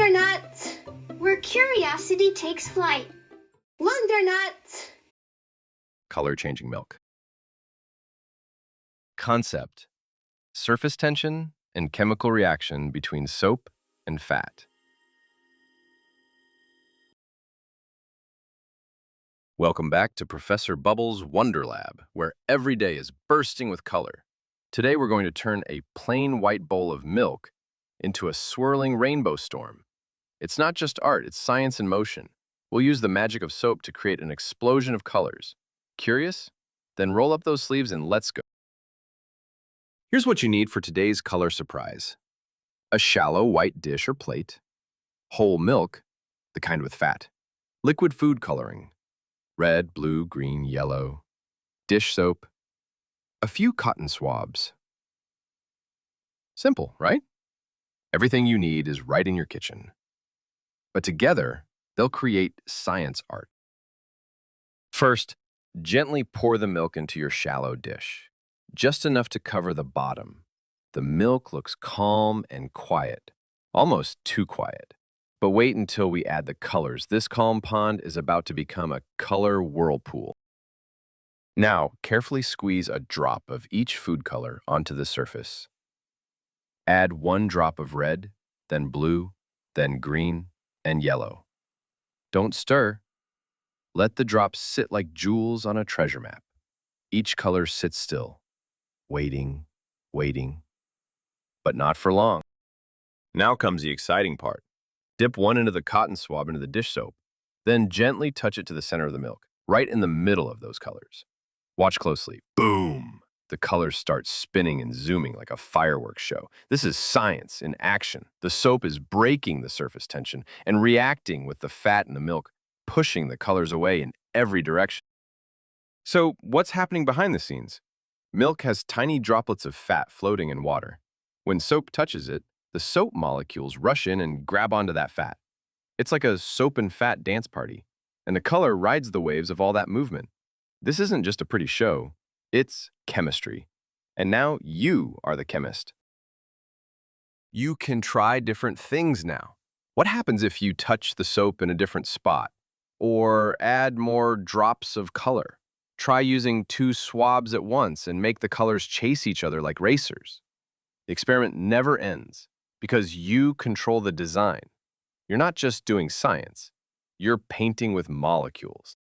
Wondernut, where curiosity takes flight. Wondernut. Color-changing milk. Concept: surface tension and chemical reaction between soap and fat. Welcome back to Professor Bubbles' Wonder Lab, where every day is bursting with color. Today we're going to turn a plain white bowl of milk into a swirling rainbow storm. It's not just art, it's science in motion. We'll use the magic of soap to create an explosion of colors. Curious? Then roll up those sleeves and let's go. Here's what you need for today's color surprise: a shallow white dish or plate, whole milk, the kind with fat, liquid food coloring, red, blue, green, yellow, dish soap, a few cotton swabs. Simple, right? Everything you need is right in your kitchen. But together, they'll create science art. First, gently pour the milk into your shallow dish, just enough to cover the bottom. The milk looks calm and quiet, almost too quiet. But wait until we add the colors. This calm pond is about to become a color whirlpool. Now, carefully squeeze a drop of each food color onto the surface. Add 1 drop of red, then blue, then green, and yellow. Don't stir. Let the drops sit like jewels on a treasure map. Each color sits still, waiting, waiting, but not for long. Now comes the exciting part. Dip one into the cotton swab into the dish soap, then gently touch it to the center of the milk, right in the middle of those colors. Watch closely. Boom! The colors start spinning and zooming like a fireworks show. This is science in action. The soap is breaking the surface tension and reacting with the fat in the milk, pushing the colors away in every direction. So, what's happening behind the scenes? Milk has tiny droplets of fat floating in water. When soap touches it, the soap molecules rush in and grab onto that fat. It's like a soap and fat dance party, and the color rides the waves of all that movement. This isn't just a pretty show, it's chemistry. And now you are the chemist. You can try different things now. What happens if you touch the soap in a different spot? Or add more drops of color? Try using 2 swabs at once and make the colors chase each other like racers. The experiment never ends because you control the design. You're not just doing science, you're painting with molecules.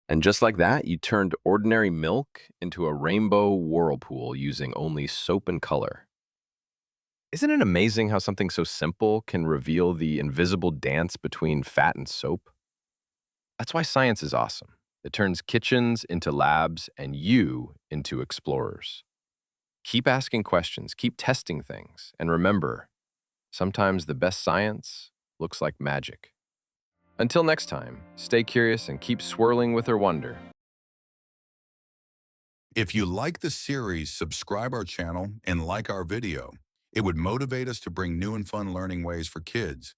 And just like that, you turned ordinary milk into a rainbow whirlpool using only soap and color. Isn't it amazing how something so simple can reveal the invisible dance between fat and soap? That's why science is awesome. It turns kitchens into labs and you into explorers. Keep asking questions, keep testing things, and remember, sometimes the best science looks like magic. Until next time, stay curious and keep swirling with your wonder. If you like the series, subscribe our channel and like our video. It would motivate us to bring new and fun learning ways for kids.